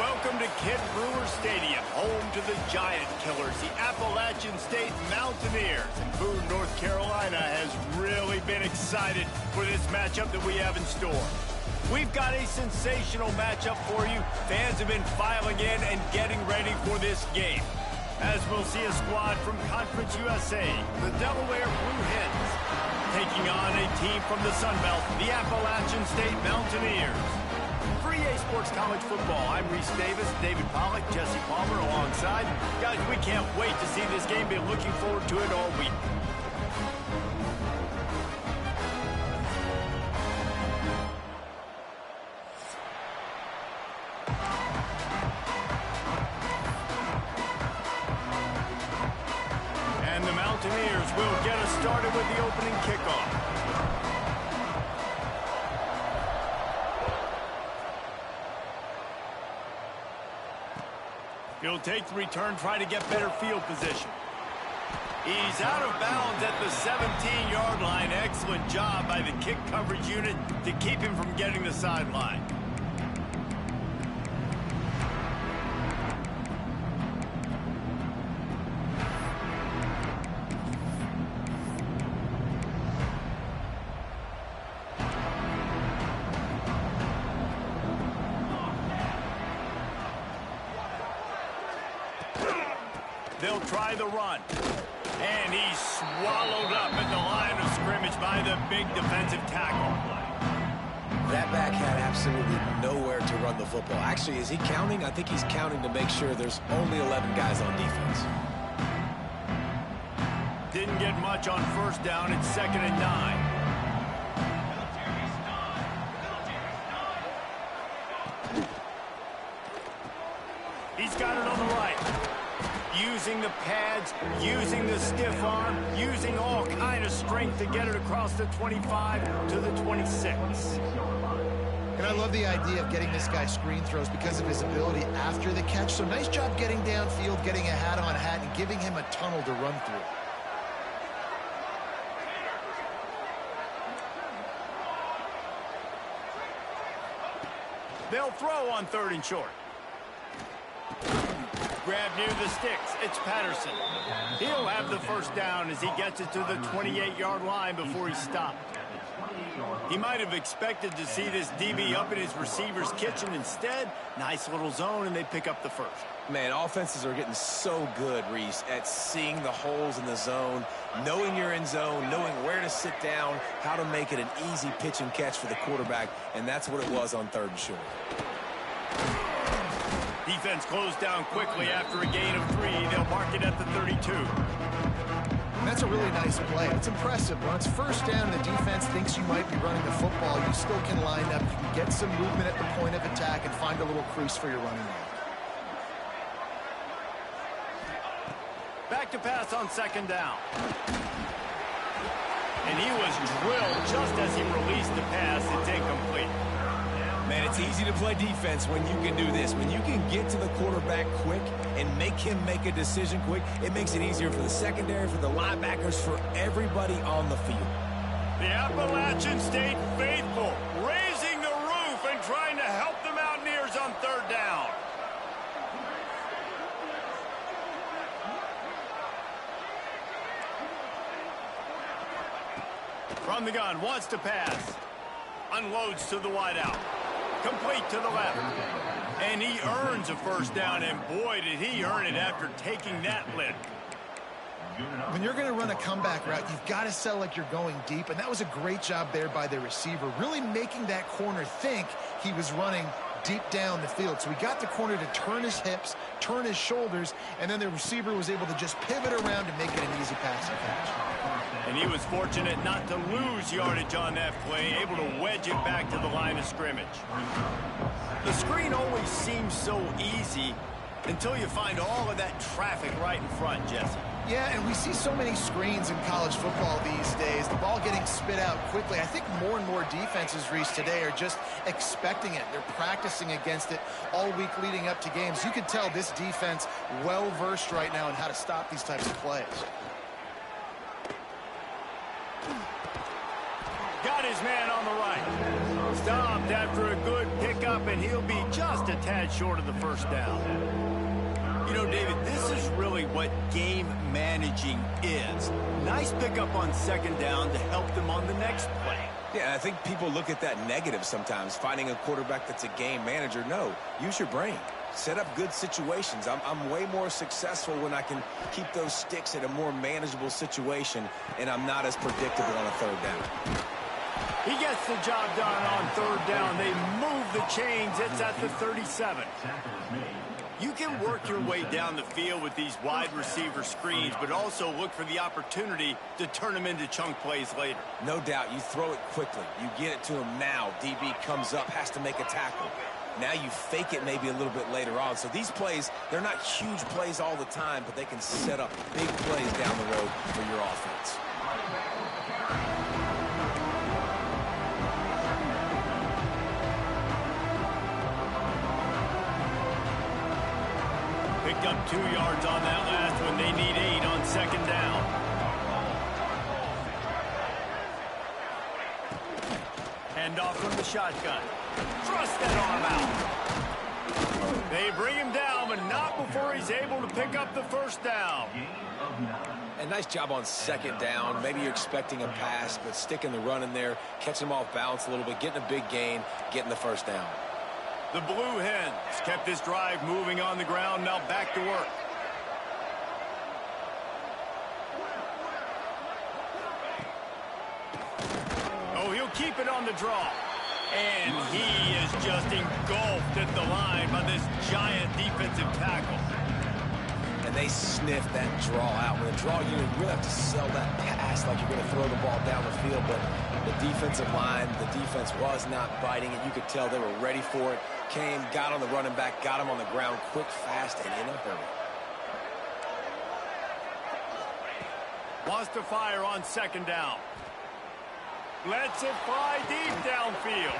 Welcome to Kid Brewer Stadium, home to the Giant Killers, the Appalachian State Mountaineers. And Boone, North Carolina has really been excited for this matchup that we have in store. We've got a sensational matchup for you. Fans have been filing in and getting ready for this game. As we'll see a squad from Conference USA, the Delaware Blue Hens, taking on a team from the Sun Belt, the Appalachian State Mountaineers. For EA Sports College Football, I'm Reese Davis, David Pollack, Jesse Palmer alongside. Guys, we can't wait to see this game. Been looking forward to it all week. And the Mountaineers will get us started with the opening kickoff. He'll take the return, try to get better field position. He's out of bounds at the 17-yard line. Excellent job by the kick coverage unit to keep him from getting the sideline. They'll try the run. And he's swallowed up at the line of scrimmage by the big defensive tackle. That back had absolutely nowhere to run the football. Actually, is he counting? I think he's counting to make sure there's only 11 guys on defense. Didn't get much on first down. It's 2nd and 9. He's got it on the right. Using the pads, using the stiff arm, using all kind of strength to get it across the 25 to the 26. And I love the idea of getting this guy screen throws because of his ability after the catch. So nice job getting downfield, getting a hat-on hat, and giving him a tunnel to run through. They'll throw on 3rd and short. Grab near the sticks. It's Patterson. He'll have the first down as he gets it to the 28-yard line before he stopped. He might have expected to see this DB up in his receiver's kitchen. Instead, nice little zone, and they pick up the first. Man, offenses are getting so good, Reese, at seeing the holes in the zone, knowing you're in zone, knowing where to sit down, how to make it an easy pitch and catch for the quarterback, and that's what it was on 3rd and short. Defense closed down quickly after a gain of 3. They'll mark it at the 32. And that's a really nice play. It's impressive. When it's first down, the defense thinks you might be running the football. You still can line up. You can get some movement at the point of attack and find a little crease for your running game. Back to pass on 2nd down. And he was drilled just as he released the pass. It's incomplete. Man, it's easy to play defense when you can do this. When you can get to the quarterback quick and make him make a decision quick, it makes it easier for the secondary, for the linebackers, for everybody on the field. The Appalachian State faithful raising the roof and trying to help the Mountaineers on 3rd down. From the gun, wants to pass. Unloads to the wideout. Complete to the left. And he earns a first down, and boy, did he earn it after taking that lift. When you're going to run a comeback route, you've got to sell like you're going deep, and that was a great job there by the receiver, really making that corner think he was running deep down the field. So he got the corner to turn his hips, turn his shoulders, and then the receiver was able to just pivot around and make it an easy passing catch. And he was fortunate not to lose yardage on that play, able to wedge it back to the line of scrimmage. The screen always seems so easy until you find all of that traffic right in front, Jesse. Yeah, and we see so many screens in college football these days, the ball getting spit out quickly. I think more and more defenses, Reese, today are just expecting it. They're practicing against it all week leading up to games. You can tell this defense well-versed right now in how to stop these types of plays. Got his man on the right. Stopped after a good pickup, and he'll be just a tad short of the first down. You know, David, this is really what game managing is. Nice pickup on second down to help them on the next play. Yeah, I think people look at that negative sometimes, finding a quarterback that's a game manager. No, use your brain. Set up good situations. I'm way more successful when I can keep those sticks at a more manageable situation, and I'm not as predictable on a third down. He gets the job done on third down. They move the chains. It's at the 37. You can work your way down the field with these wide receiver screens, but also look for the opportunity to turn them into chunk plays later. No doubt, you throw it quickly. You get it to him now. DB comes up, has to make a tackle. Now you fake it maybe a little bit later on. So these plays, they're not huge plays all the time, but they can set up big plays down the road for your offense. Picked up 2 yards on that last one. They need 8 on second down. Hand off from the shotgun. Thrust that arm out. They bring him down, but not before he's able to pick up the first down. A nice job on second down. Maybe you're expecting a pass, but sticking the run in there, catching him off balance a little bit, getting a big gain, getting the first down. The Blue Hens kept this drive moving on the ground. Now back to work. Oh, he'll keep it on the draw. And he is just engulfed at the line by this giant defensive tackle. And they sniff that draw out. With a draw, you really have to sell that pass like you're going to throw the ball down the field. But the defensive line, the defense was not biting it. You could tell they were ready for it. Came, got on the running back, got him on the ground quick, fast, and in a hurry. Wants to fire on second down. Lets it fly deep downfield.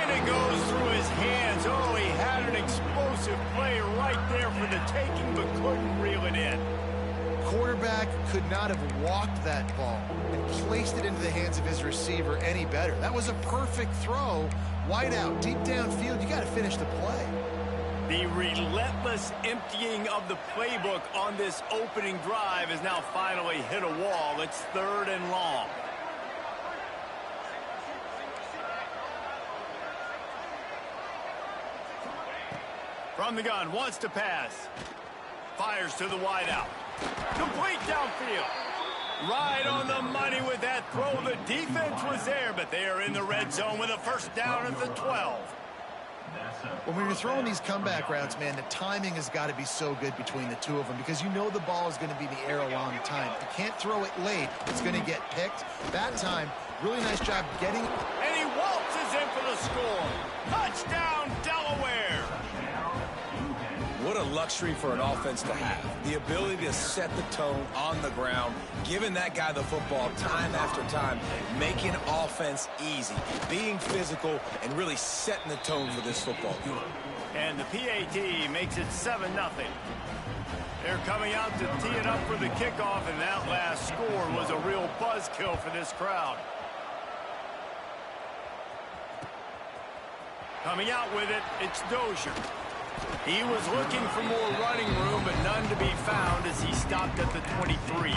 And it goes through his hands. Oh, he had an explosive play right there for the taking, but couldn't reel it in. Quarterback could not have walked that ball and placed it into the hands of his receiver any better. That was a perfect throw. Wide out, deep downfield. You got to finish the play. The relentless emptying of the playbook on this opening drive has now finally hit a wall. It's 3rd and long. From the gun, wants to pass. Fires to the wideout. Complete downfield. Right on the money with that throw. The defense was there, but they are in the red zone with a first down at the 12. When you're throwing these comeback routes, man, the timing has got to be so good between the two of them because you know the ball is going to be in the air a long time. If you can't throw it late, it's going to get picked. That time, really nice job getting. And he waltzes in for the score. Touchdown, Delaware. What a luxury for an offense to have. The ability to set the tone on the ground, giving that guy the football time after time, making offense easy, being physical, and really setting the tone for this football game. And the PAT makes it 7-0. They're coming out to tee it up for the kickoff, and that last score was a real buzzkill for this crowd. Coming out with it, it's Dozier. He was looking for more running room, but none to be found as he stopped at the 23.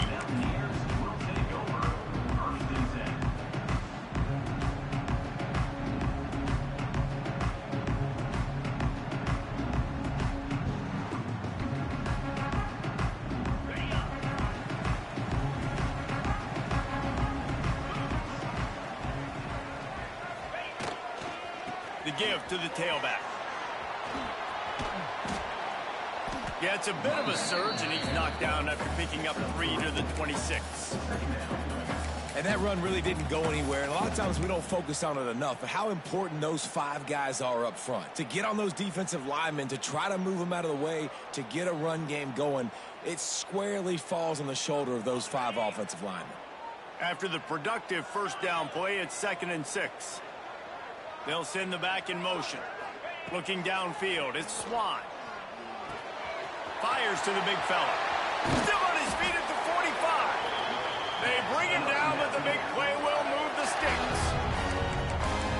The give to the tailback. Yeah, it's a bit of a surge, and he's knocked down after picking up 3 to the 26. And that run really didn't go anywhere, and a lot of times we don't focus on it enough, but how important those 5 guys are up front. To get on those defensive linemen, to try to move them out of the way, to get a run game going, it squarely falls on the shoulder of those 5 offensive linemen. After the productive first down play, it's 2nd and 6. They'll send the back in motion. Looking downfield, it's Swan. Fires to the big fella. Still on his feet at the 45. They bring him down, but the big play will move the sticks.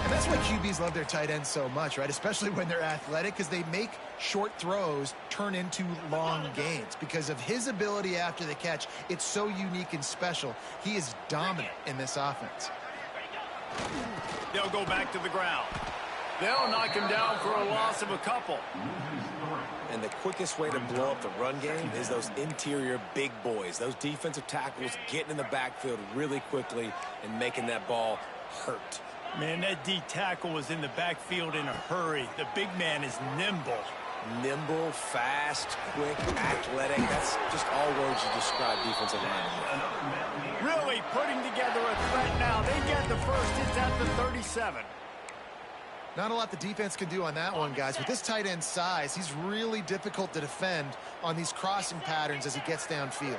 And that's why QBs love their tight ends so much, right? Especially when they're athletic, because they make short throws turn into long gains. Because of his ability after the catch, it's so unique and special. He is dominant in this offense. They'll go back to the ground. They'll knock him down for a loss of a couple. And the quickest way to blow up the run game is those interior big boys, those defensive tackles getting in the backfield really quickly and making that ball hurt. Man, that D tackle was in the backfield in a hurry. The big man is nimble. Nimble, fast, quick, athletic. That's just all words to describe defensive linemen. Really putting together a threat now. They get the first. It's at the 37. Not a lot the defense can do on that one, guys. With this tight end size, he's really difficult to defend on these crossing patterns as he gets downfield.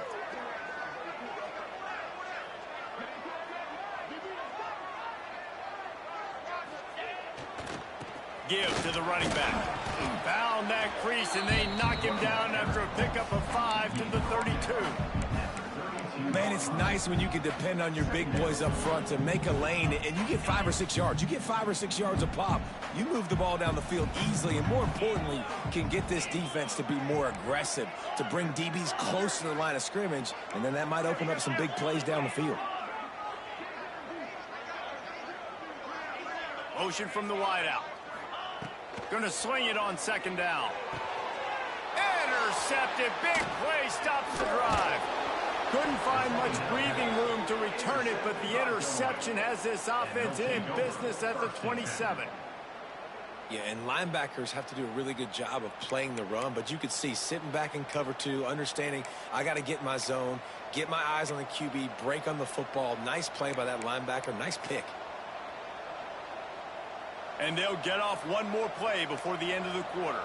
Give to the running back. Found that crease, and they knock him down after a pickup of 5 to the 32. Man, it's nice when you can depend on your big boys up front to make a lane, and you get 5 or 6 yards. You get 5 or 6 yards a pop. You move the ball down the field easily, and more importantly, can get this defense to be more aggressive, to bring DBs close to the line of scrimmage, and then that might open up some big plays down the field. Motion from the wideout. Going to swing it on second down. Intercepted. Big play stops the drive. Couldn't find much breathing room to return it, but the interception has this offense in business at the 27. Yeah, and linebackers have to do a really good job of playing the run, but you could see sitting back in cover 2, understanding I got to get in my zone, get my eyes on the QB, break on the football. Nice play by that linebacker. Nice pick. And they'll get off one more play before the end of the quarter.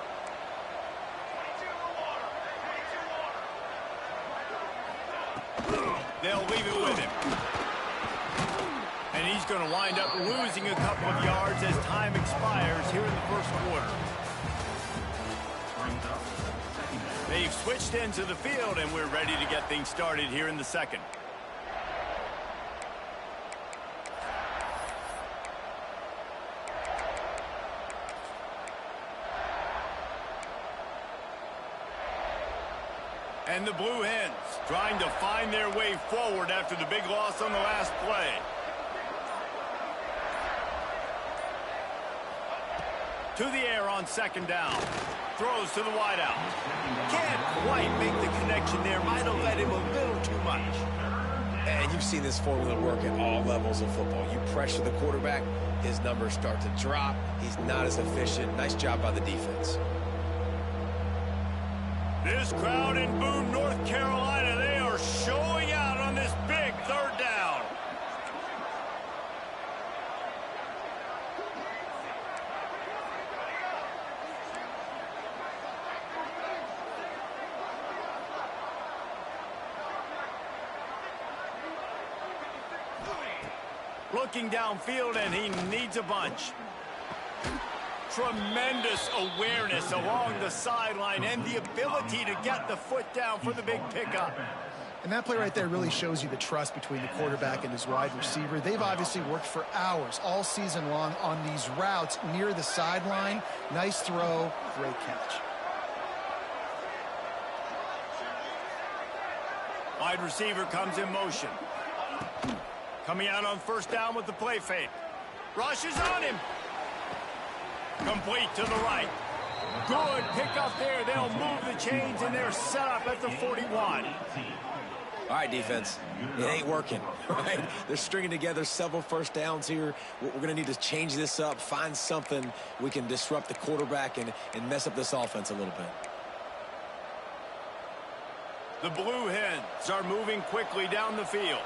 They'll leave it with him. And he's going to wind up losing a couple of yards as time expires here in the first quarter. They've switched into the field, and we're ready to get things started here in the second. And the Blue Hens trying to find their way forward after the big loss on the last play. To the air on second down. Throws to the wideout. Can't quite make the connection there. Might have let him a little too much. And you've seen this formula work at all levels of football. You pressure the quarterback, his numbers start to drop. He's not as efficient. Nice job by the defense. This crowd in Boone, North Carolina, they are showing out on this big third down. Looking downfield, and he needs a bunch. Tremendous awareness along the sideline and the ability to get the foot down for the big pickup. And that play right there really shows you the trust between the quarterback and his wide receiver. They've obviously worked for hours all season long on these routes near the sideline. Nice throw, great catch. Wide receiver comes in motion. Coming out on first down with the play fake. Rushes on him. Complete to the right. Good pickup there. They'll move the chains, and they're set up at the 41. All right, defense. It ain't working, right? They're stringing together several first downs here. We're going to need to change this up, find something we can disrupt the quarterback and mess up this offense a little bit. The Blue Hens are moving quickly down the field.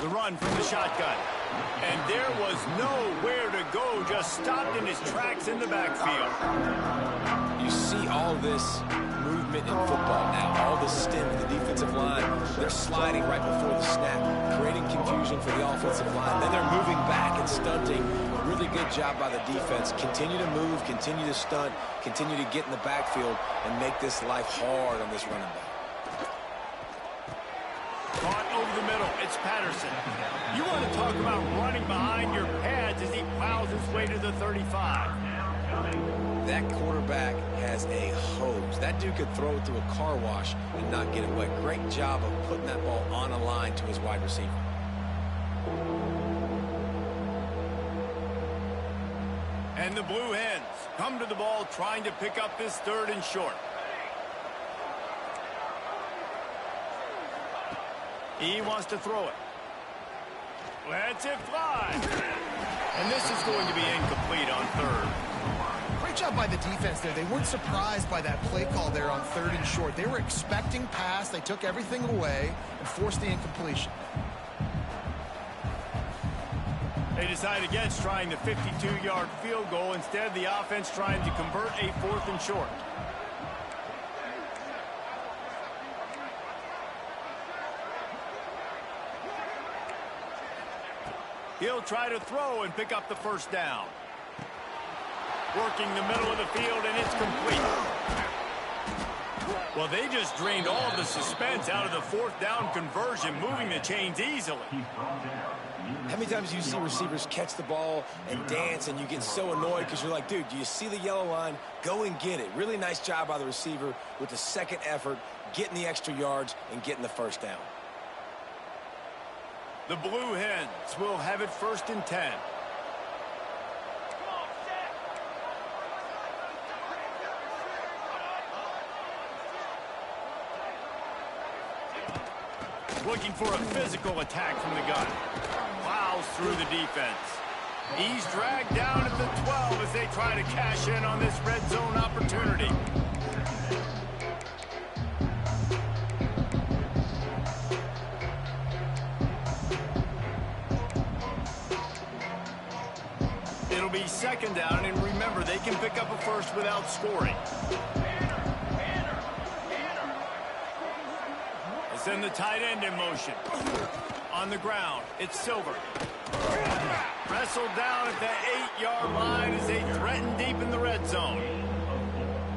The run from the shotgun. And there was nowhere to go, just stopped in his tracks in the backfield. You see all this movement in football now, all the stem in the defensive line. They're sliding right before the snap, creating confusion for the offensive line. Then they're moving back and stunting really good job by the defense. Continue to move, continue to stunt, continue to get in the backfield, and make this life hard on this running back. Caught over the middle. It's Patterson. You want to talk about running behind your pads as he plows his way to the 35. That quarterback has a hose. That dude could throw it through a car wash and not get it wet. Great job of putting that ball on a line to his wide receiver. And the Blue Hens come to the ball trying to pick up this 3rd and short. He wants to throw it. Lets it fly. And this is going to be incomplete on 3rd. Great job by the defense there. They weren't surprised by that play call there on 3rd and short. They were expecting pass. They took everything away and forced the incompletion. They decide against trying the 52-yard field goal. Instead, the offense trying to convert a 4th and short. He'll try to throw and pick up the 1st down. Working the middle of the field, and it's complete. Well, they just drained all of the suspense out of the 4th down conversion, moving the chains easily. How many times do you see receivers catch the ball and dance, and you get so annoyed because you're like, dude, do you see the yellow line? Go and get it. Really nice job by the receiver with the 2nd effort, getting the extra yards and getting the 1st down. The Blue Hens will have it 1st and 10. Looking for a physical attack from the gun. Plows through the defense. He's dragged down at the 12 as they try to cash in on this red zone opportunity. It'll be 2nd down, and remember, they can pick up a 1st without scoring. Send the tight end in motion. On the ground, it's Silver. Wrestled down at the 8-yard line as they threaten deep in the red zone.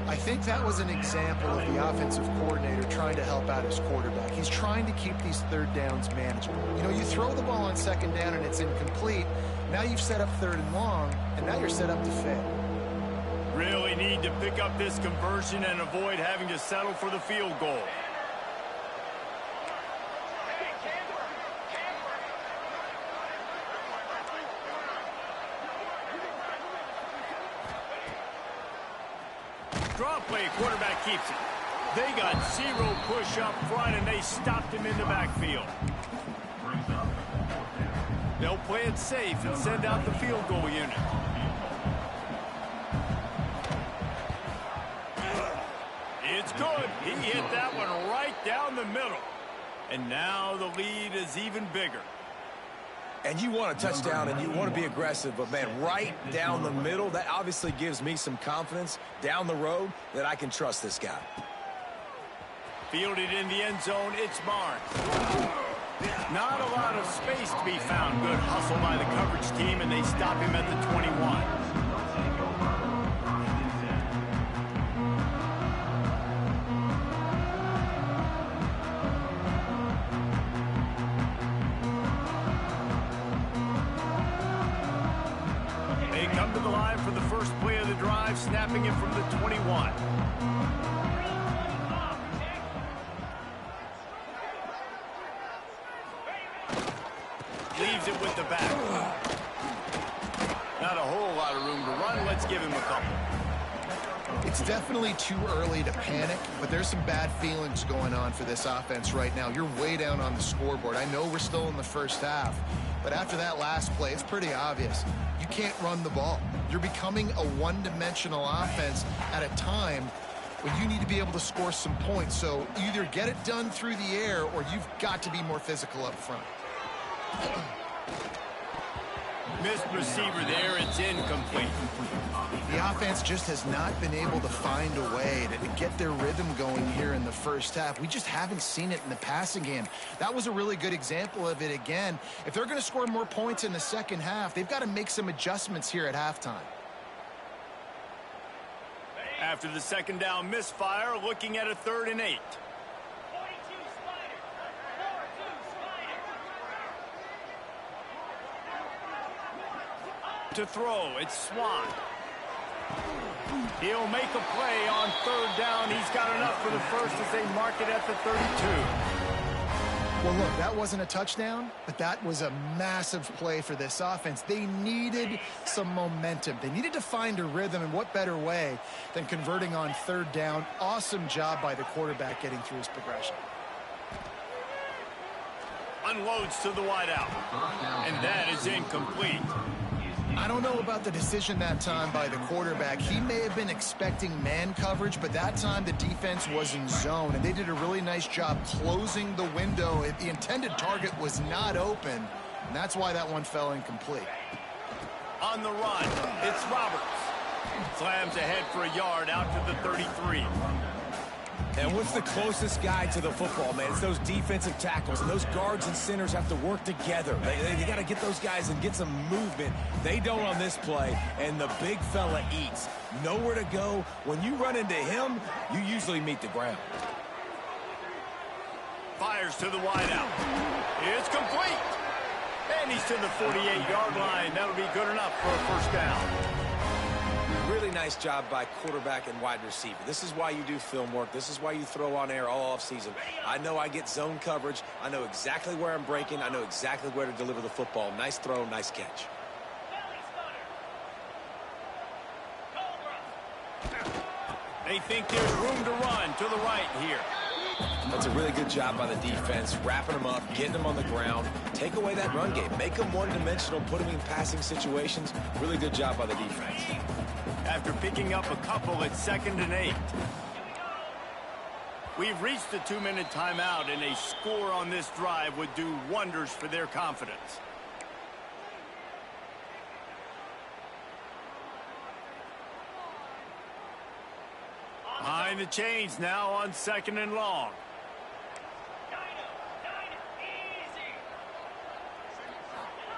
I think that was an example of the offensive coordinator trying to help out his quarterback. He's trying to keep these 3rd downs manageable. You know, you throw the ball on 2nd down and it's incomplete. Now you've set up 3rd and long, and now you're set up to fail. Really need to pick up this conversion and avoid having to settle for the field goal. Draw play, quarterback keeps it. They got 0 push up front, and they stopped him in the backfield. They'll play it safe and send out the field goal unit. It's good. He hit that one right down the middle. And now the lead is even bigger. And you want a touchdown and you want to be aggressive, but, man, right down the middle, that obviously gives me some confidence down the road that I can trust this guy. Fielded in the end zone, it's Barnes. Not a lot of space to be found. Good hustle by the coverage team, and they stop him at the 21. For the first play of the drive, snapping it from the 21. Leaves it with the back. Not a whole lot of room to run. Let's give him a couple. It's definitely too early to panic, but there's some bad feelings going on for this offense right now. You're way down on the scoreboard. I know we're still in the 1st half, but after that last play, it's pretty obvious. You can't run the ball. You're becoming a one-dimensional offense at a time when you need to be able to score some points. So either get it done through the air or you've got to be more physical up front. Missed receiver there. It's incomplete. The offense just has not been able to find a way to get their rhythm going here in the first half. We just haven't seen it in the passing game. That was a really good example of it again. If they're going to score more points in the second half, they've got to make some adjustments here at halftime. After the second down misfire, looking at a 3rd and 8. To throw, it's Swan. He'll make a play on 3rd down. He's got enough for the first as they mark it at the 32. Well, look, that wasn't a touchdown, but that was a massive play for this offense. They needed some momentum. They needed to find a rhythm, and what better way than converting on 3rd down. Awesome job by the quarterback getting through his progression. Unloads to the wideout, and that is incomplete. I don't know about the decision that time by the quarterback. He may have been expecting man coverage, but that time the defense was in zone, and they did a really nice job closing the window. The intended target was not open, and that's why that one fell incomplete. On the run, it's Roberts. Slams ahead for a yard out to the 33. And what's the closest guy to the football, man? It's those defensive tackles, and those guards and centers have to work together. They got to get those guys and get some movement. They don't on this play, and the big fella eats. Nowhere to go. When you run into him, you usually meet the ground. Fires to the wideout. It's complete. And he's to the 48-yard line. That'll be good enough for a first down. Really nice job by quarterback and wide receiver. This is why you do film work. This is why you throw on air all offseason. I know I get zone coverage. I know exactly where I'm breaking. I know exactly where to deliver the football. Nice throw, nice catch. They think there's room to run to the right here. That's a really good job by the defense, wrapping them up, getting them on the ground. Take away that run game. Make them one-dimensional, put them in passing situations. Really good job by the defense. After picking up a couple at 2nd and 8. We've reached the 2-minute timeout, and a score on this drive would do wonders for their confidence. Behind the chains now on 2nd and long.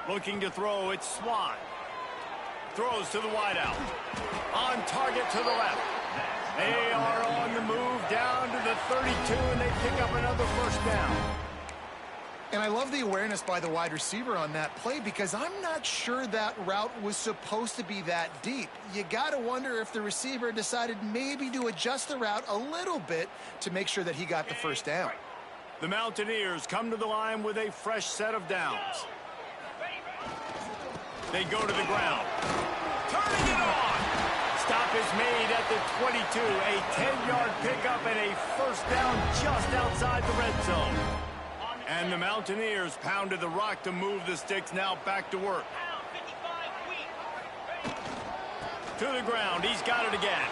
Looking to throw, it's Swan. Throws to the wideout. On target to the left. They are on the move down to the 32, and they pick up another first down. And I love the awareness by the wide receiver on that play, because I'm not sure that route was supposed to be that deep. You got to wonder if the receiver decided maybe to adjust the route a little bit to make sure that he got the first down. The Mountaineers come to the line with a fresh set of downs. They go to the ground. Turning it on. Stop is made at the 22. A 10-yard pickup and a first down just outside the red zone. And the Mountaineers pounded the rock to move the sticks, now back to work. To the ground. He's got it again.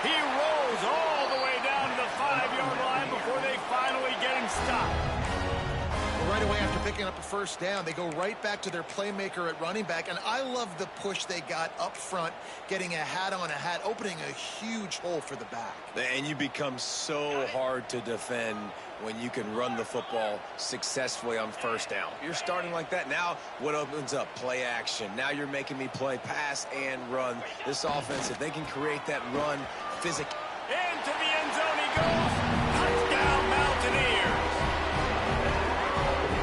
He rolls all the way down to the 5-yard line before they finally get him stopped. Right away after picking up a first down, they go right back to their playmaker at running back, and I love the push they got up front, getting a hat on a hat, opening a huge hole for the back. And you become so hard to defend when you can run the football successfully on first down. You're starting like that. Now what opens up? Play action. Now you're making me play pass and run. This offense, if they can create that run physically. Into the end zone he goes. Touchdown Mountaineers.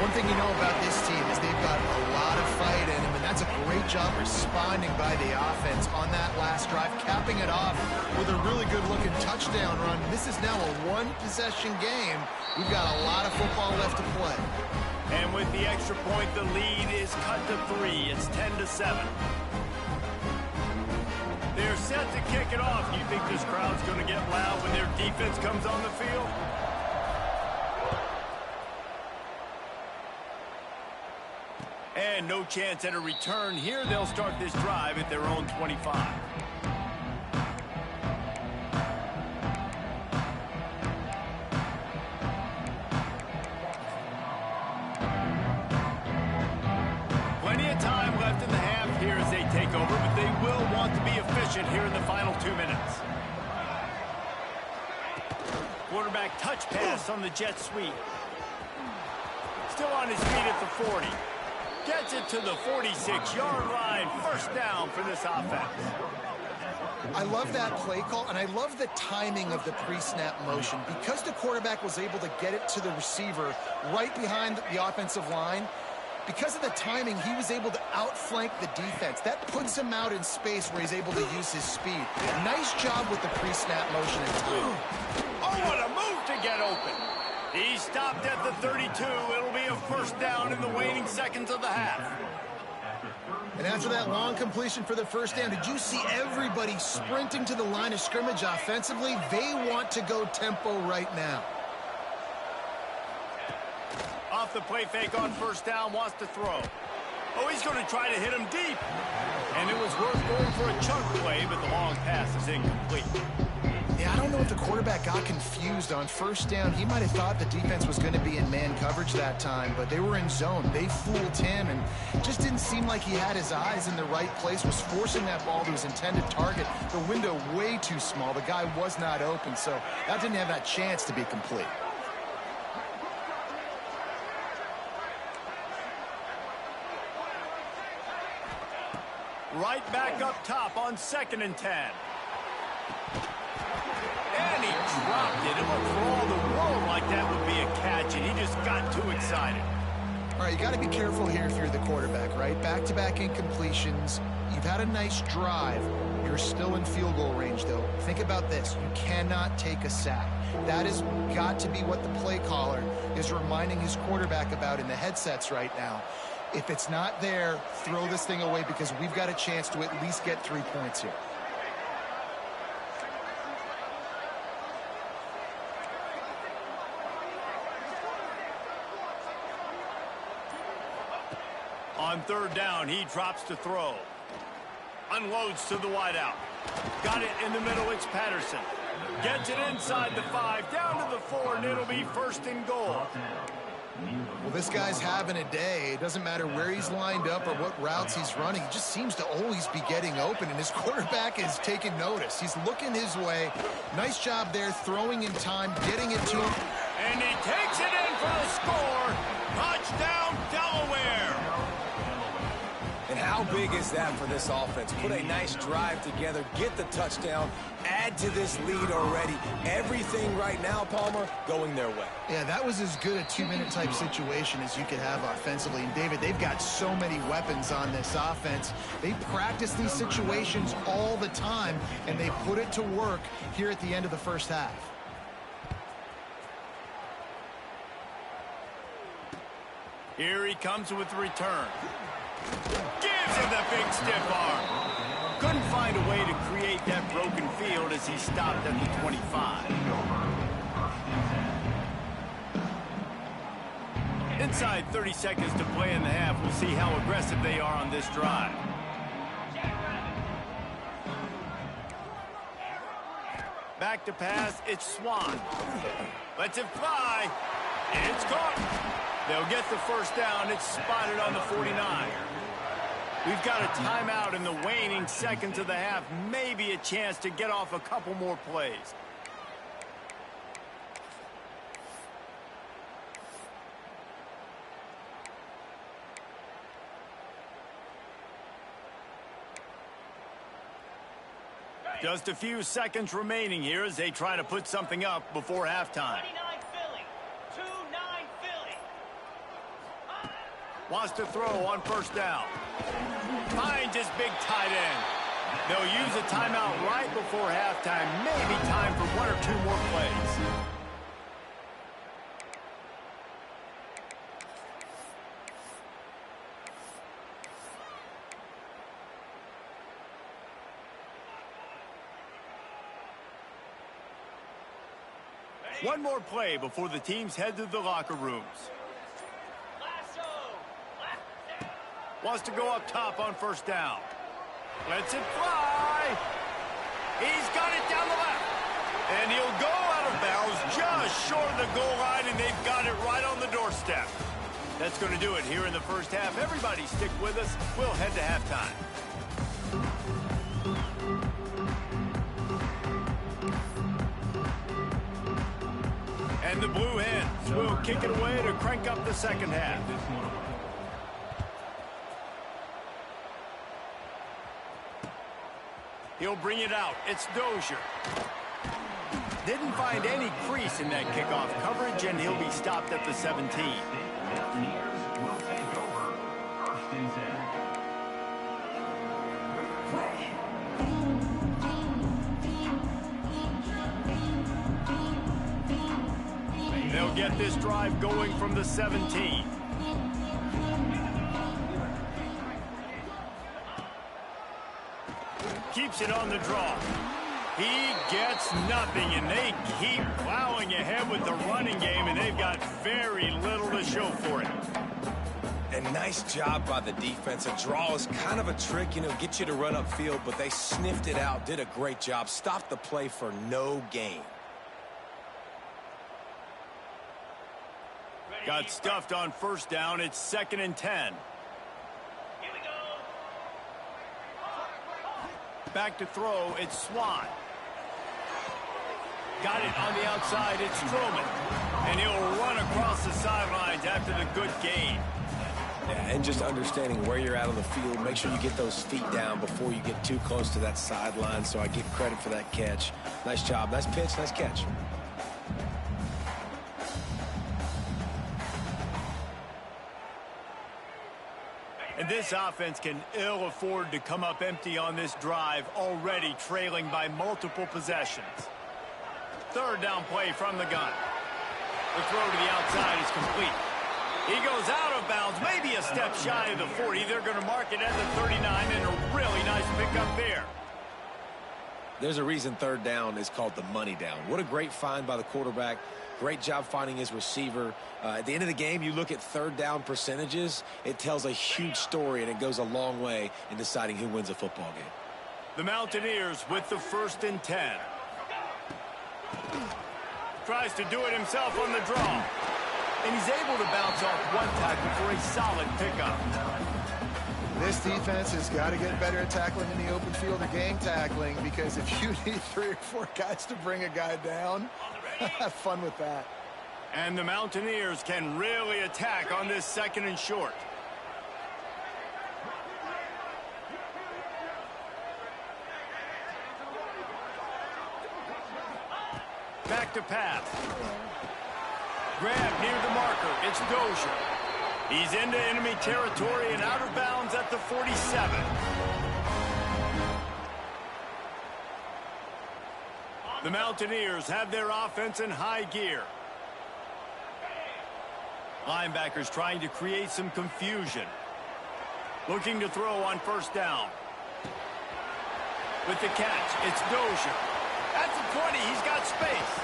One thing you know about this team is they've got a lot of fight in them, and that's a great job responding by the offense on that last drive, capping it off with a really good-looking touchdown run. This is now a one-possession game. We've got a lot of football left to play. And with the extra point, the lead is cut to 3. It's 10-7. They're set to kick it off. Do you think this crowd's going to get loud when their defense comes on the field? And no chance at a return here. They'll start this drive at their own 25. Plenty of time efficient here in the final 2 minutes. Quarterback touch pass on the jet sweep. Still on his feet at the 40. Gets it to the 46-yard line. First down for this offense. I love that play call, and I love the timing of the pre-snap motion. Because the quarterback was able to get it to the receiver right behind the offensive line, because of the timing, he was able to outflank the defense. That puts him out in space where he's able to use his speed. Nice job with the pre-snap motion and timing. Oh, what a move to get open. He stopped at the 32. It'll be a first down in the waning seconds of the half. And after that long completion for the first down, did you see everybody sprinting to the line of scrimmage offensively? They want to go tempo right now. Off the play fake on first down, wants to throw. Oh, he's going to try to hit him deep. And it was worth going for a chunk play, but the long pass is incomplete. Yeah, I don't know if the quarterback got confused on first down. He might have thought the defense was going to be in man coverage that time, but they were in zone. They fooled him, and it just didn't seem like he had his eyes in the right place, was forcing that ball to his intended target. The window way too small. The guy was not open, so that didn't have that chance to be complete. Right back up top on 2nd and 10. And he dropped it. It looked for all the world like that would be a catch, and he just got too excited. All right, you got to be careful here if you're the quarterback, right? Back-to-back incompletions. You've had a nice drive. You're still in field goal range, though. Think about this. You cannot take a sack. That has got to be what the play caller is reminding his quarterback about in the headsets right now. If it's not there, throw this thing away because we've got a chance to at least get 3 points here. On 3rd down, he drops to throw. Unloads to the wideout. Got it in the middle, it's Patterson. Gets it inside the 5, down to the 4, and it'll be 1st and goal. Well, this guy's having a day. It doesn't matter where he's lined up or what routes he's running. He just seems to always be getting open, and his quarterback is taking notice. He's looking his way. Nice job there, throwing in time, getting it to him. And he takes it in for the score. Touchdown, Delaware. And how big is that for this offense? Put a nice drive together, get the touchdown, add to this lead already. Everything right now, Palmer, going their way. Yeah, that was as good a 2-minute type situation as you could have offensively. And, David, they've got so many weapons on this offense. They practice these situations all the time, and they put it to work here at the end of the first half. Here he comes with the return. Gives him the big stiff arm. Couldn't find a way to create that broken field as he stopped at the 25. Inside 30 seconds to play in the half. We'll see how aggressive they are on this drive. Back to pass, it's Swan. Lets it fly. It's caught. They'll get the first down. It's spotted on the 49. We've got a timeout in the waning seconds of the half. Maybe a chance to get off a couple more plays. Just a few seconds remaining here as they try to put something up before halftime. Wants to throw on first down. Finds his big tight end. They'll use a timeout right before halftime. Maybe time for 1 or 2 more plays. One more play before the teams head to the locker rooms. Wants to go up top on first down. Lets it fly. He's got it down the left. And he'll go out of bounds just short of the goal line, and they've got it right on the doorstep. That's going to do it here in the first half. Everybody stick with us. We'll head to halftime. And the Blue Hens will kick it away to crank up the second half. He'll bring it out. It's Dozier. Didn't find any crease in that kickoff coverage, and he'll be stopped at the 17. They'll get this drive going from the 17. Keeps it on the draw. He gets nothing, and they keep plowing ahead with the running game, and they've got very little to show for it. And nice job by the defense. A draw is kind of a trick, you know, get you to run upfield, but they sniffed it out, did a great job, stopped the play for no gain. Got stuffed on first down. It's 2nd and 10. Back to throw, it's Swan. Got it on the outside, it's Strowman. And he'll run across the sidelines after the good gain. Yeah, and just understanding where you're at on the field, make sure you get those feet down before you get too close to that sideline, so I give credit for that catch. Nice job, nice pitch, nice catch. And this offense can ill afford to come up empty on this drive, already trailing by multiple possessions. 3rd down play from the gun. The throw to the outside is complete. He goes out of bounds, maybe a step shy of the 40. They're going to mark it at the 39, and a really nice pickup there. There's a reason 3rd down is called the money down. What a great find by the quarterback. Great job finding his receiver. At the end of the game, you look at 3rd down percentages. It tells a huge story, and it goes a long way in deciding who wins a football game. The Mountaineers with the 1st and 10. Tries to do it himself on the draw. And he's able to bounce off one tackle for a solid pickup. This defense has got to get better at tackling in the open field or gang tackling, because if you need 3 or 4 guys to bring a guy down, have fun with that. And the Mountaineers can really attack on this 2nd and short. Back to pass. Grab near the marker. It's Dozier. He's into enemy territory and out of bounds at the 47. The Mountaineers have their offense in high gear. Linebackers trying to create some confusion. Looking to throw on 1st down. With the catch, it's Dozier. At the 20, he's got space.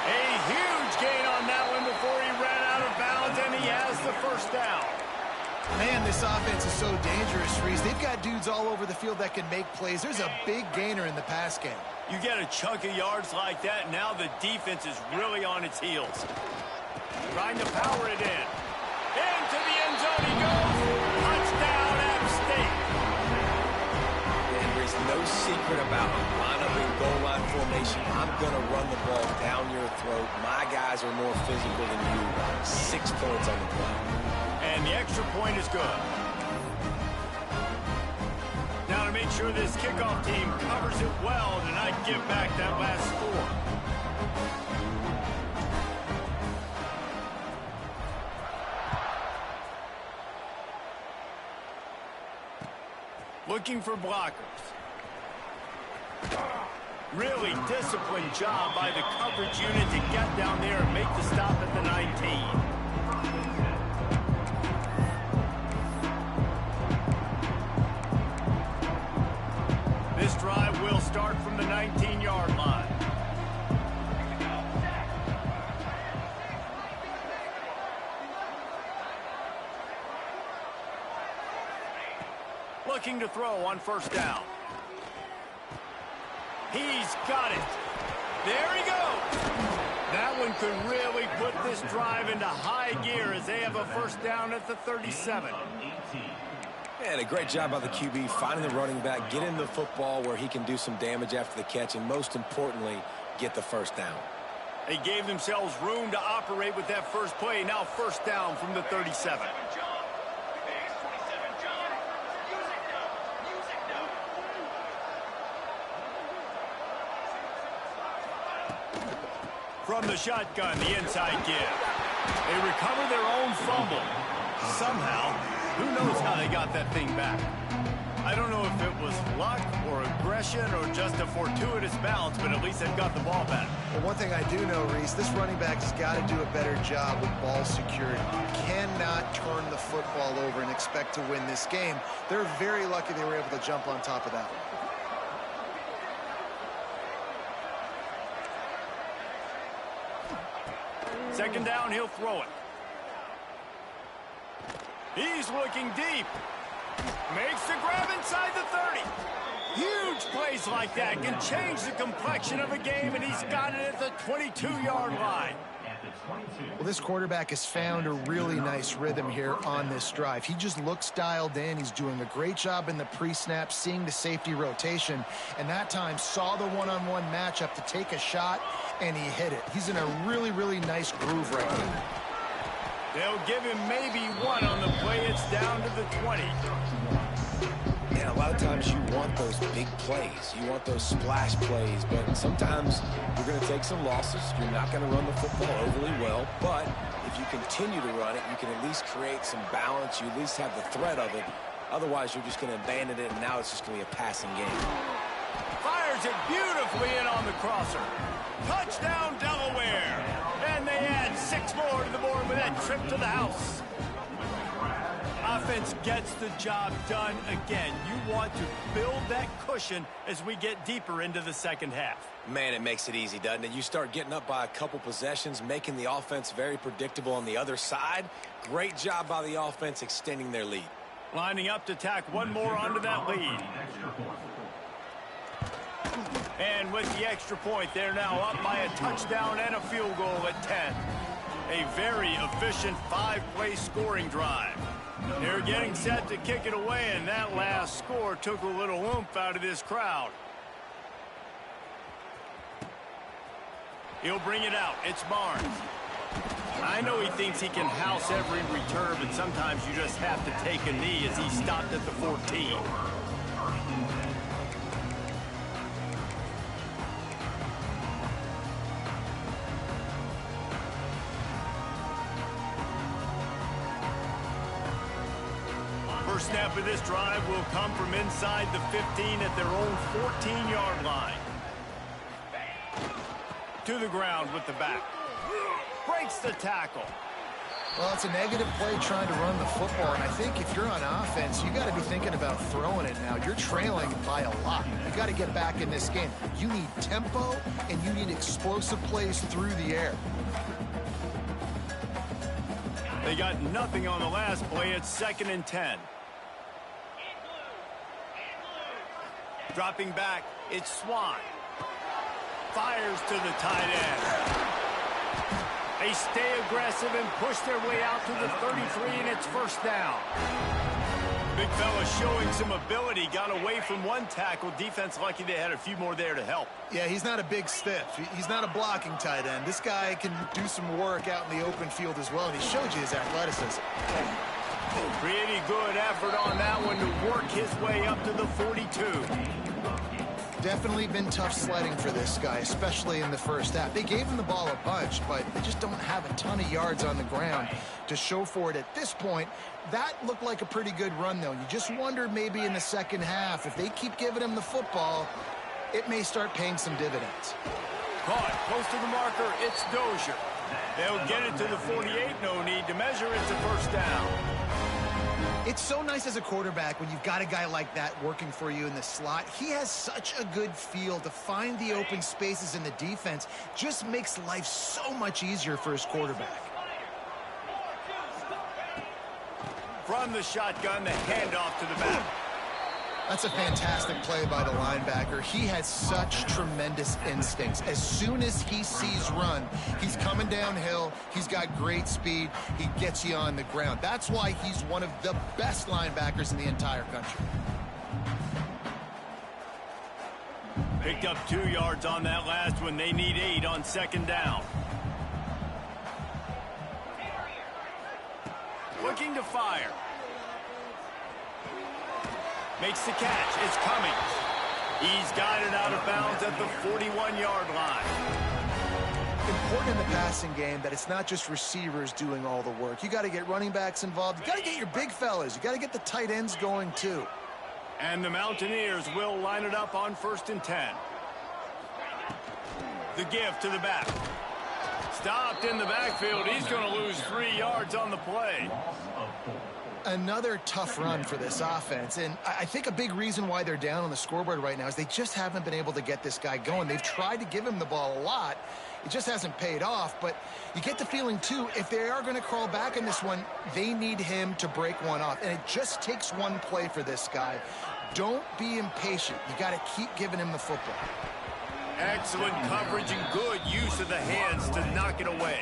A huge gain on that one before he ran out of bounds, and he has the 1st down. Man, this offense is so dangerous, Reese. They've got dudes all over the field that can make plays. There's a big gainer in the pass game. You get a chunk of yards like that, now the defense is really on its heels. Trying to power it in. Into the end zone he goes. Touchdown, App State. And there's no secret about it. Line up in goal line formation. I'm going to run the ball down your throat. My guys are more physical than you. 6 points on the play. And the extra point is good. Now to make sure this kickoff team covers it well to not give back that last score. Looking for blockers. Really disciplined job by the coverage unit to get down there and make the stop at the 19. This drive will start from the 19-yard line. Looking to throw on 1st down. He's got it. There he goes. That one could really put this drive into high gear as they have a 1st down at the 37. And a great job by the QB finding the running back, getting the football where he can do some damage after the catch, and most importantly, get the 1st down. They gave themselves room to operate with that first play. Now first down from the 37. From the shotgun, the inside give. They recover their own fumble. Somehow, who knows how they got that thing back. I don't know if it was luck or aggression or just a fortuitous bounce, but at least they've got the ball back. Well, one thing I do know, Reese, this running back has got to do a better job with ball security. You cannot turn the football over and expect to win this game. They're very lucky they were able to jump on top of that one. Second down, he'll throw it. He's looking deep. Makes the grab inside the 30. Huge plays like that can change the complexion of a game, and he's got it at the 22-yard line. Well, this quarterback has found a really nice rhythm here on this drive. He just looks dialed in. He's doing a great job in the pre-snap, seeing the safety rotation, and that time saw the one-on-one matchup to take a shot, and he hit it. He's in a really, really nice groove right now. They'll give him maybe one on the play. It's down to the 20. And a lot of times you want those big plays. You want those splash plays, but sometimes you're going to take some losses. You're not going to run the football overly well, but if you continue to run it, you can at least create some balance. You at least have the threat of it. Otherwise, you're just going to abandon it, and now it's just going to be a passing game. Fires it beautifully in on the crosser. Touchdown, Delaware. And they add 6 more to the board with that trip to the house. Offense gets the job done again. You want to build that cushion as we get deeper into the second half. Man, it makes it easy, doesn't it? You start getting up by a couple possessions, making the offense very predictable on the other side. Great job by the offense extending their lead. Lining up to tack one more onto that lead. And with the extra point, they're now up by a touchdown and a field goal at 10. A very efficient 5-play scoring drive. They're getting set to kick it away, and that last score took a little oomph out of this crowd. He'll bring it out. It's Barnes. I know he thinks he can house every return, but sometimes you just have to take a knee as he stopped at the 14. First snap of this drive will come from inside the 15 at their own 14-yard line. To the ground with the back. Breaks the tackle. Well, it's a negative play trying to run the football, and I think if you're on offense, you got to be thinking about throwing it now. You're trailing by a lot. You got to get back in this game. You need tempo, and you need explosive plays through the air. They got nothing on the last play. It's 2nd and 10. Dropping back, it's Swan. Fires to the tight end. They stay aggressive and push their way out to the 33, and it's first down. Big fella showing some ability. Got away from one tackle. Defense lucky they had a few more there to help. Yeah, he's not a big stiff. He's not a blocking tight end. This guy can do some work out in the open field as well, and he showed you his athleticism. Pretty good effort on that one to work his way up to the 42. Definitely been tough sledding for this guy, especially in the first half. They gave him the ball a bunch, but they just don't have a ton of yards on the ground to show for it at this point. That looked like a pretty good run, though. You just wonder maybe in the second half, if they keep giving him the football, it may start paying some dividends. Caught close to the marker. It's Dozier. They'll get it to the 48. No need to measure. It's a first down. It's so nice as a quarterback when you've got a guy like that working for you in the slot. He has such a good feel to find the open spaces in the defense. Just makes life so much easier for his quarterback. From the shotgun, the handoff to the back. That's a fantastic play by the linebacker. He has such tremendous instincts. As soon as he sees run, he's coming downhill. He's got great speed. He gets you on the ground. That's why he's one of the best linebackers in the entire country. Picked up 2 yards on that last one. They need 8 on second down. Looking to fire. Makes the catch. It's coming. He's got it out of bounds at the 41-yard line. Important in the passing game that it's not just receivers doing all the work. You got to get running backs involved. You got to get your big fellas. You got to get the tight ends going too. And the Mountaineers will line it up on 1st and 10. The give to the back. Stopped in the backfield. He's going to lose 3 yards on the play. Another tough run for this offense, and I think a big reason why they're down on the scoreboard right now is they just haven't been able to get this guy going. They've tried to give him the ball a lot. It just hasn't paid off, but you get the feeling, too, if they are going to crawl back in this one, they need him to break one off, and it just takes one play for this guy. Don't be impatient. You got to keep giving him the football. Excellent coverage and good use of the hands to knock it away.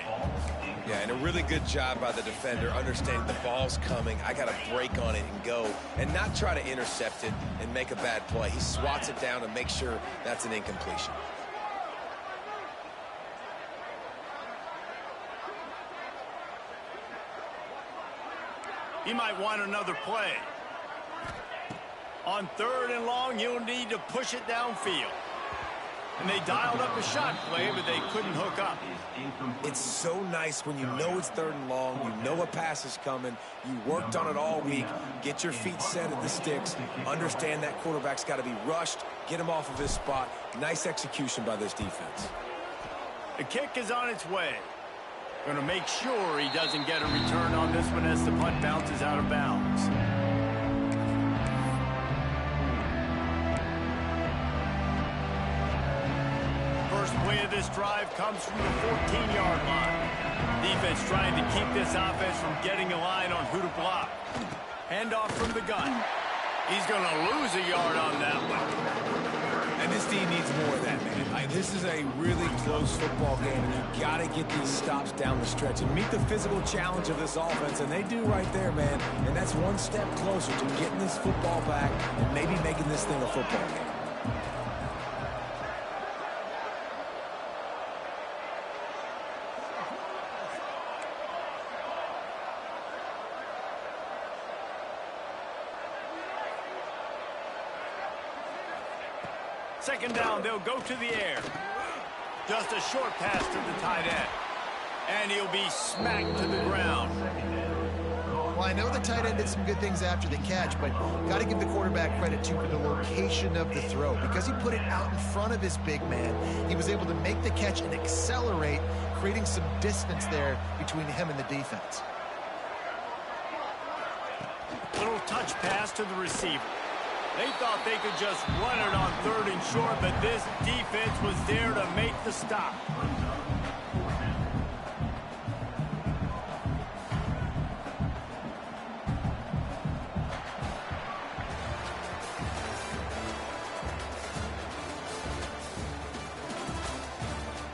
Yeah, and a really good job by the defender, understanding the ball's coming. I got to break on it and go, and not try to intercept it and make a bad play. He swats it down and makes sure that's an incompletion. He might want another play. On 3rd and long, you'll need to push it downfield. And they dialed up a shot play, but they couldn't hook up. It's so nice when you know it's 3rd and long, you know a pass is coming, you worked on it all week, get your feet set at the sticks, understand that quarterback's got to be rushed, get him off of his spot. Nice execution by this defense. The kick is on its way. Going to make sure he doesn't get a return on this one as the punt bounces out of bounds. First play of this drive comes from the 14-yard line. Defense trying to keep this offense from getting a line on who to block. Handoff from the gun. He's going to lose a yard on that one. And this team needs more of that, man. This is a really close football game, and you got to get these stops down the stretch and meet the physical challenge of this offense, and they do right there, man. And that's one step closer to getting this football back and maybe making this thing a football game. Second down, they'll go to the air. Just a short pass to the tight end. And he'll be smacked to the ground. Well, I know the tight end did some good things after the catch, but got to give the quarterback credit, too, for the location of the throw. Because he put it out in front of his big man, he was able to make the catch and accelerate, creating some distance there between him and the defense. Little touch pass to the receiver. They thought they could just run it on 3rd and short, but this defense was there to make the stop.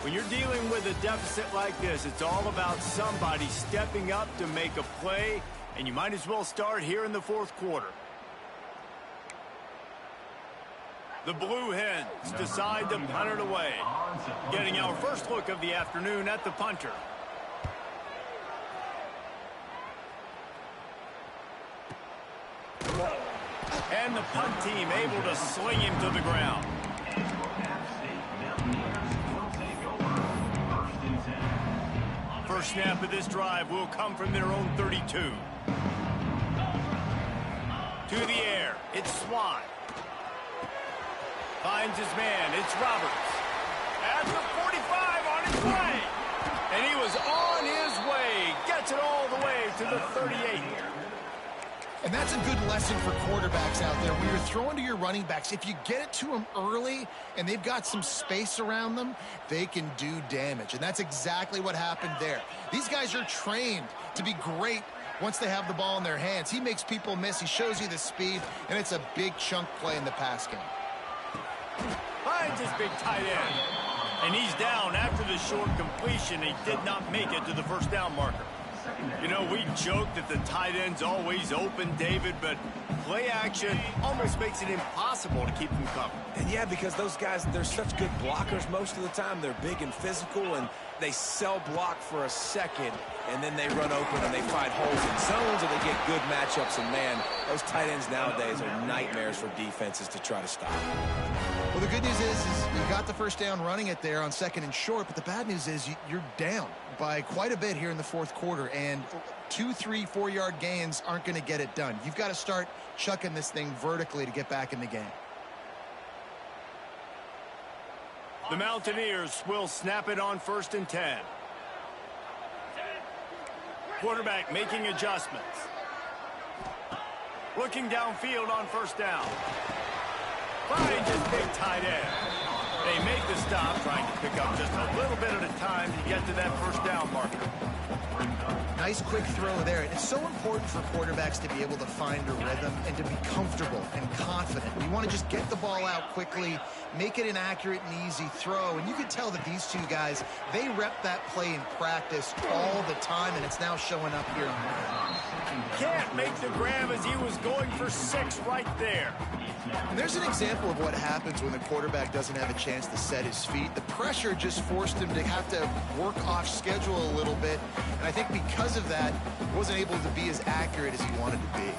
When you're dealing with a deficit like this, it's all about somebody stepping up to make a play, and you might as well start here in the 4th quarter. The Blue Hens decide to punt it away. Getting our first look of the afternoon at the punter. And the punt team able to sling him to the ground. First snap of this drive will come from their own 32. To the air, it's Swan. Finds his man. It's Roberts. At the 45 on his way. And he was on his way. Gets it all the way to the 38. And that's a good lesson for quarterbacks out there. When you're throwing to your running backs, if you get it to them early and they've got some space around them, they can do damage. And that's exactly what happened there. These guys are trained to be great once they have the ball in their hands. He makes people miss. He shows you the speed, and it's a big chunk play in the pass game. Finds his big tight end. And he's down after the short completion. He did not make it to the first down marker. You know, we joke that the tight end's always open, David, but play action almost makes it impossible to keep them covered. And yeah, because those guys, they're such good blockers most of the time. They're big and physical, and they cell block for a second, and then they run open and they find holes in zones, and they get good matchups. And man, those tight ends nowadays are nightmares for defenses to try to stop. Well, the good news is you got the first down running it there on 2nd and short, but the bad news is you're down by quite a bit here in the 4th quarter, and 2, 3, 4-yard gains aren't going to get it done. You've got to start chucking this thing vertically to get back in the game. The Mountaineers will snap it on 1st and 10. Quarterback making adjustments. Looking downfield on 1st down. Finds his big tight end. They make the stop, trying to pick up just a little bit at a time to get to that 1st down marker. Nice quick throw there. It's so important for quarterbacks to be able to find a rhythm and to be comfortable and confident. You want to just get the ball out quickly, make it an accurate and easy throw. And you can tell that these two guys, they rep that play in practice all the time, and it's now showing up here on the Can't make the grab as he was going for 6 right there. And there's an example of what happens when the quarterback doesn't have a chance to set his feet. The pressure just forced him to have to work off schedule a little bit. And I think because of that, he wasn't able to be as accurate as he wanted to be.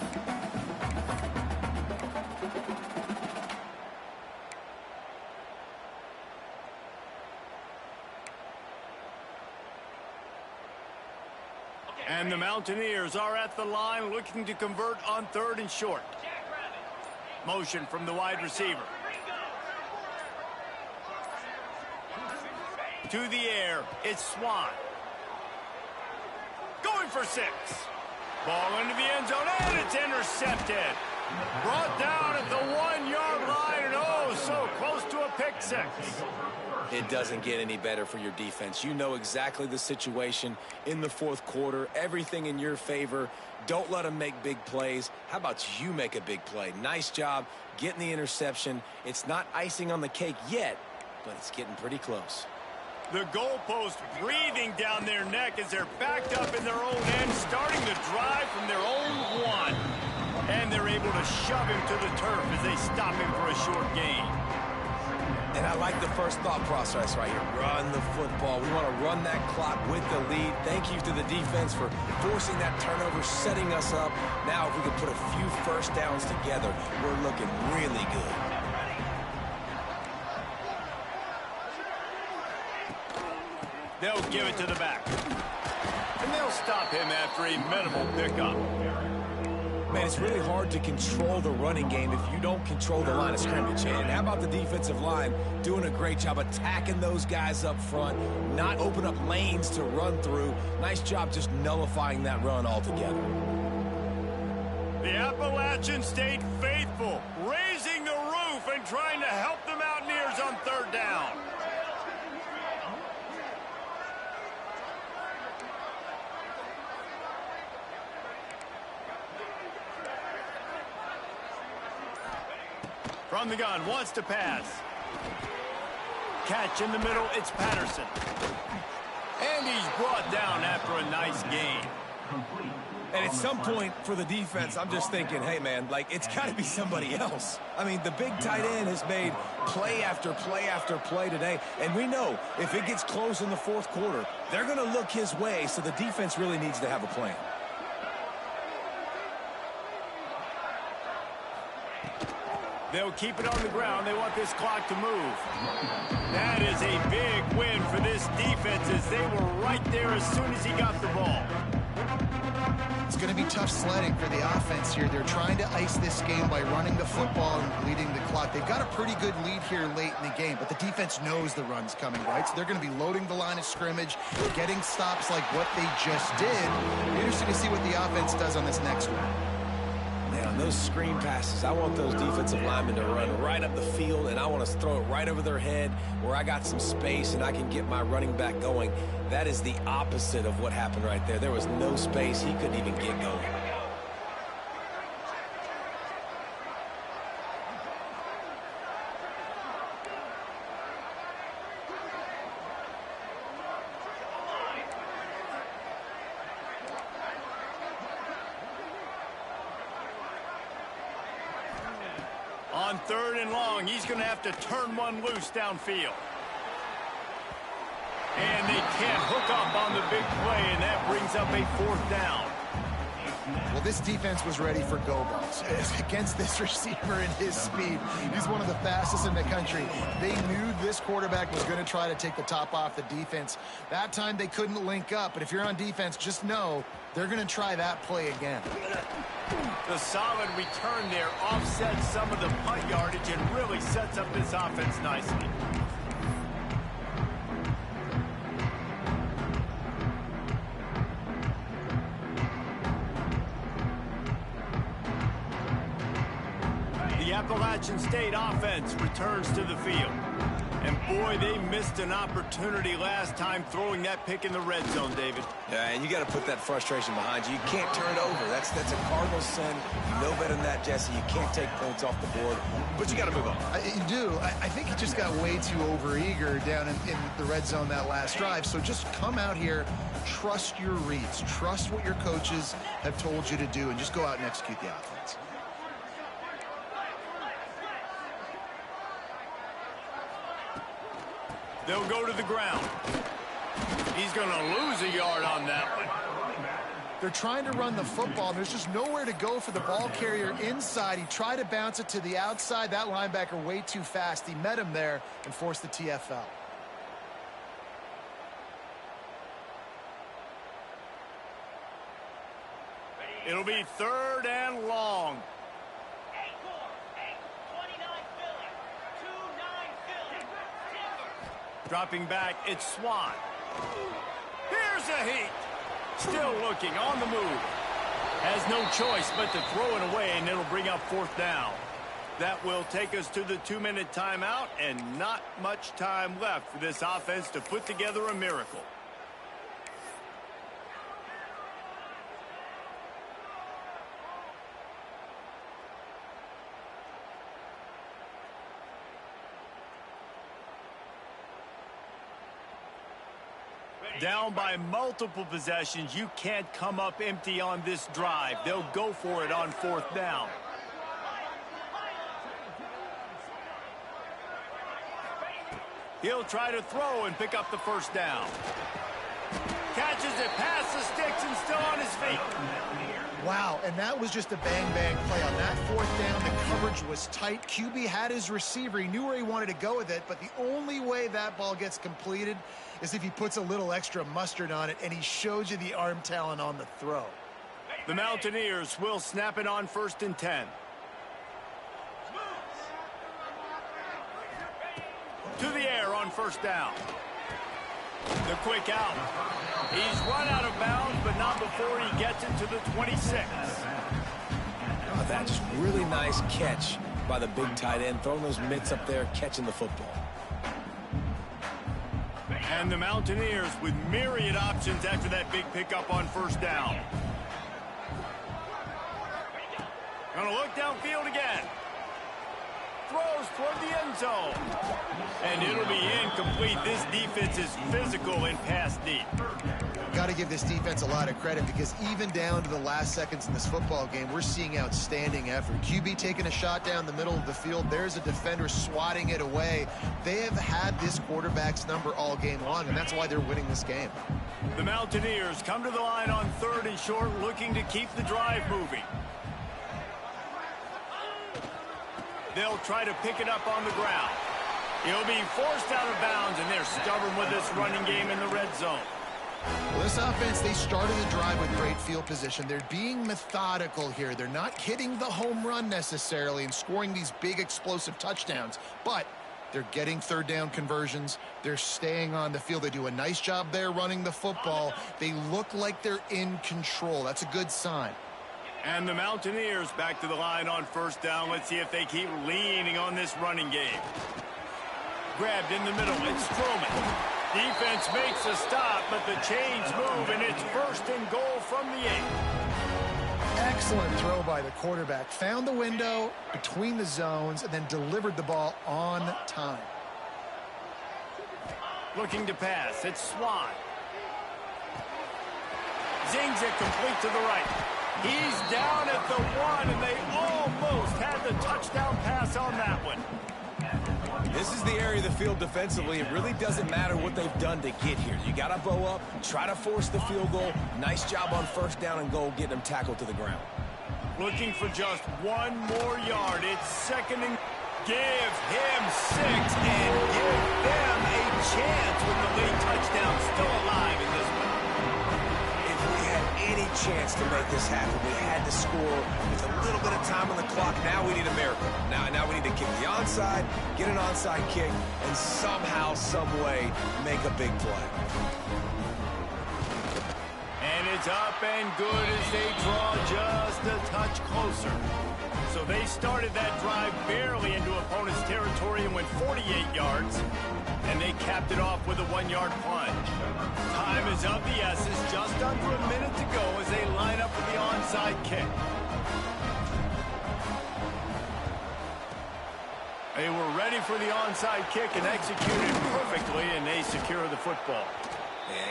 And the Mountaineers are at the line looking to convert on 3rd and short. Motion from the wide receiver. To the air, it's Swan. Going for 6. Ball into the end zone, and it's intercepted. Brought down at the 1-yard line, and oh, so close to a pick 6. It doesn't get any better for your defense. You know exactly the situation in the 4th quarter. Everything in your favor. Don't let them make big plays. How about you make a big play? Nice job getting the interception. It's not icing on the cake yet, but it's getting pretty close. The goalpost breathing down their neck as they're backed up in their own end, starting to drive from their own 1. And they're able to shove him to the turf as they stop him for a short gain. And I like the first thought process right here. Run the football. We want to run that clock with the lead. Thank you to the defense for forcing that turnover, setting us up. Now, if we can put a few first downs together, we're looking really good. They'll give it to the back. And they'll stop him after a minimal pickup. Man, it's really hard to control the running game if you don't control the line of scrimmage. And how about the defensive line doing a great job attacking those guys up front, not open up lanes to run through. Nice job just nullifying that run altogether. The Appalachian State faithful raising the roof and trying to help the Mountaineers on 3rd down. From the gun, wants to pass. Catch in the middle, it's Patterson. And he's brought down after a nice gain. And at some point for the defense, I'm just thinking, hey, man, like, it's got to be somebody else. I mean, the big tight end has made play after play after play today. And we know if it gets close in the 4th quarter, they're going to look his way, so the defense really needs to have a plan. They'll keep it on the ground. They want this clock to move. That is a big win for this defense as they were right there as soon as he got the ball. It's going to be tough sledding for the offense here. They're trying to ice this game by running the football and bleeding the clock. They've got a pretty good lead here late in the game, but the defense knows the run's coming, right? So they're going to be loading the line of scrimmage, getting stops like what they just did. Interesting to see what the offense does on this next one. Man, on those screen passes, I want those defensive linemen to run right up the field, and I want to throw it right over their head where I got some space and I can get my running back going. That is the opposite of what happened right there. There was no space. He couldn't even get going. 3rd and long. He's going to have to turn one loose downfield. And they can't hook up on the big play, and that brings up a 4th down. Well, this defense was ready for go balls against this receiver and his speed. He's one of the fastest in the country. They knew this quarterback was going to try to take the top off the defense. That time they couldn't link up, but if you're on defense, just know they're going to try that play again. The solid return there offsets some of the punt yardage and really sets up this offense nicely. The Appalachian State offense returns to the field. And boy, they missed an opportunity last time throwing that pick in the red zone, David. Yeah, and you got to put that frustration behind you. You can't turn it over. That's a cardinal sin. You know better than that, Jesse. You can't take points off the board, but you got to move on. You do. I think he just got way too overeager down in the red zone that last drive. So just come out here, trust your reads, trust what your coaches have told you to do, and just go out and execute the offense. They'll go to the ground. He's going to lose a yard on that one. They're trying to run the football. There's just nowhere to go for the ball carrier inside. He tried to bounce it to the outside. That linebacker way too fast. He met him there and forced the TFL. It'll be 3rd and long. Dropping back, it's Swan. Here's a heat. Still looking, on the move. Has no choice but to throw it away, and it'll bring up 4th down. That will take us to the 2-minute timeout, and not much time left for this offense to put together a miracle. Down by multiple possessions, you can't come up empty on this drive. They'll go for it on 4th down. He'll try to throw and pick up the 1st down. Catches it past the sticks and still on his feet. Wow, and that was just a bang-bang play. On that 4th down, the coverage was tight. QB had his receiver. He knew where he wanted to go with it, but the only way that ball gets completed is if he puts a little extra mustard on it, and he shows you the arm talent on the throw. The Mountaineers will snap it on 1st and 10. To the air on 1st down. The quick out. He's run out of bounds, but not before he gets it to the 26. Oh, that's just really nice catch by the big tight end, throwing those mitts up there, catching the football. And the Mountaineers with myriad options after that big pickup on 1st down. Gonna look downfield again. Throws toward the end zone. And it'll be incomplete. This defense is physical and pass deep. Got to give this defense a lot of credit, because even down to the last seconds in this football game, we're seeing outstanding effort. QB taking a shot down the middle of the field. There's a defender swatting it away. They have had this quarterback's number all game long, and that's why they're winning this game. The Mountaineers come to the line on 3rd and short, looking to keep the drive moving. They'll try to pick it up on the ground. He'll be forced out of bounds, and they're stubborn with this running game in the red zone. Well, this offense, they started the drive with great field position. They're being methodical here. They're not hitting the home run necessarily and scoring these big explosive touchdowns, but they're getting 3rd down conversions. They're staying on the field. They do a nice job there running the football. They look like they're in control. That's a good sign. And the Mountaineers back to the line on 1st down. Let's see if they keep leaning on this running game. Grabbed in the middle. It's Stroman. Defense makes a stop, but the chains move, and it's 1st and goal from the 8. Excellent throw by the quarterback. Found the window between the zones and then delivered the ball on time. Looking to pass. It's Swan. Zings it complete to the right. He's down at the 1, and they almost had the touchdown pass on that one. This is the area of the field defensively. It really doesn't matter what they've done to get here. You got to bow up, try to force the field goal. Nice job on first down and goal, getting them tackled to the ground. Looking for just one more yard. It's second and give him 6 and give them a chance with the late touchdown still alive in this one. If we had any chance to make this happen, we had to score with a little bit of time on the clock. Now we need a miracle. Now we need to kick the onside, get an onside kick, and somehow, some way, make a big play. And it's up and good as they draw just a touch closer. So they started that drive barely into opponent's territory and went 48 yards. And they capped it off with a 1-yard plunge. Time is of the essence, just under a minute to go as they line up for the onside kick. They were ready for the onside kick and executed perfectly, and they secure the football.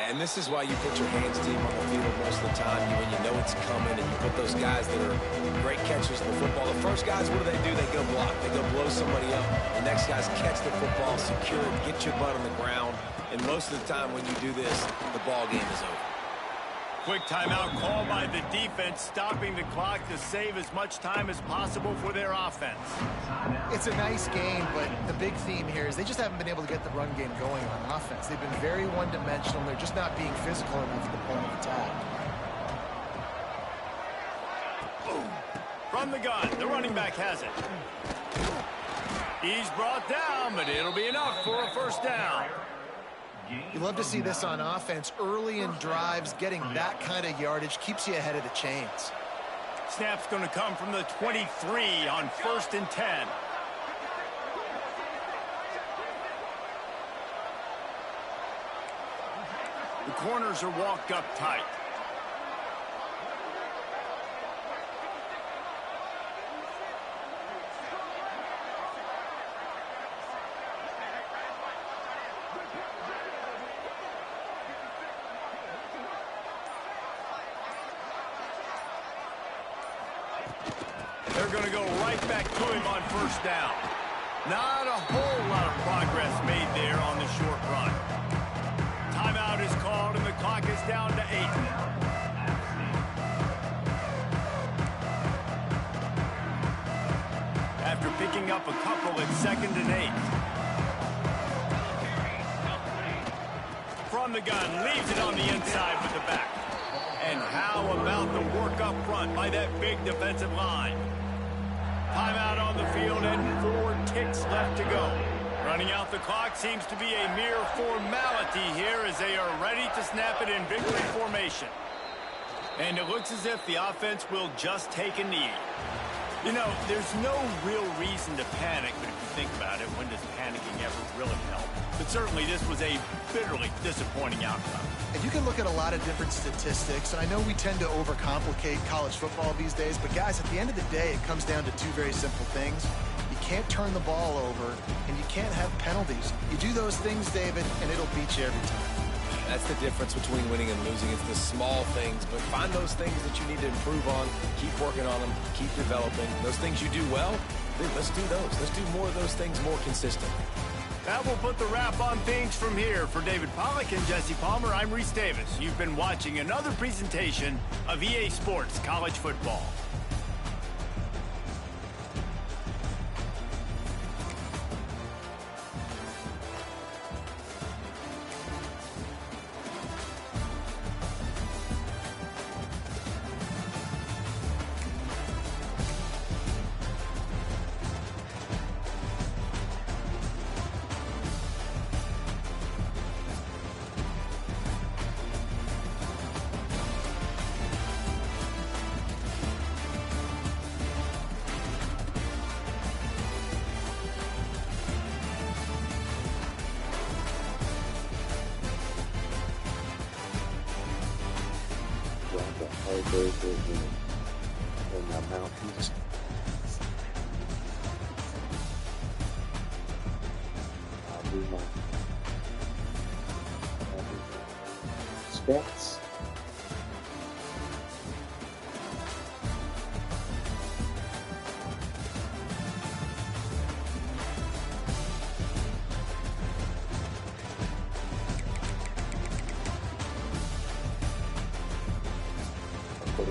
And this is why you put your hands deep on the field most of the time when you know it's coming, and you put those guys that are great catchers of the football. The first guys, what do? They go block. They go blow somebody up. The next guys catch the football, secure it, get your butt on the ground. And most of the time when you do this, the ball game is over. Quick timeout call by the defense, stopping the clock to save as much time as possible for their offense. It's a nice game, but the big theme here is they just haven't been able to get the run game going on offense. They've been very one-dimensional. They're just not being physical enough at the point of attack. Boom. From the gun, the running back has it. He's brought down, but it'll be enough for a first down. You love to see this on offense. Early in drives, getting that kind of yardage keeps you ahead of the chains. Snap's going to come from the 23 on 1st and 10. The corners are walked up tight. They're going to go right back to him on first down. Not a whole lot of progress made there on the short run. Timeout is called, and the clock is down to 8. After picking up a couple at 2nd and 8. From the gun, leaves it on the inside with the back. And how about the work up front by that big defensive line? Timeout on the field and 4 ticks left to go. Running out the clock seems to be a mere formality here as they are ready to snap it in victory formation. And it looks as if the offense will just take a knee. You know, there's no real reason to panic, but if you think about it, when does panicking ever really help? But certainly this was a bitterly disappointing outcome. And you can look at a lot of different statistics, and I know we tend to overcomplicate college football these days, but guys, at the end of the day, it comes down to 2 very simple things. You can't turn the ball over, and you can't have penalties. You do those things, David, and it'll beat you every time. That's the difference between winning and losing. It's the small things, but find those things that you need to improve on, keep working on them, keep developing. Those things you do well, dude, let's do those. Let's do more of those things more consistently. That will put the wrap on things from here. For David Pollack and Jesse Palmer, I'm Reese Davis. You've been watching another presentation of EA Sports College Football. in the mountains. I'll do my steps.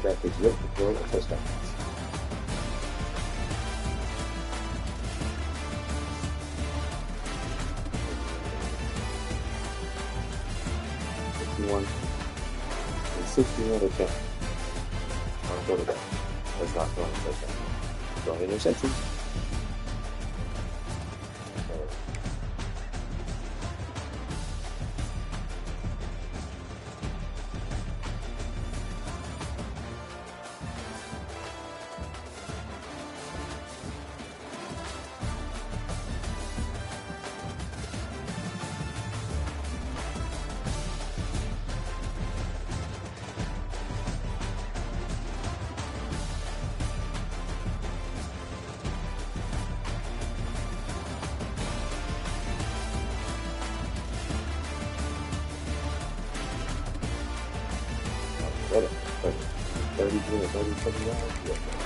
quarterback is yet to throw a touchdown pass. 61 attempt on quarterback. That's not throwing a touchdown. Throwing interception. Better. 32 or 37 yards. Yeah.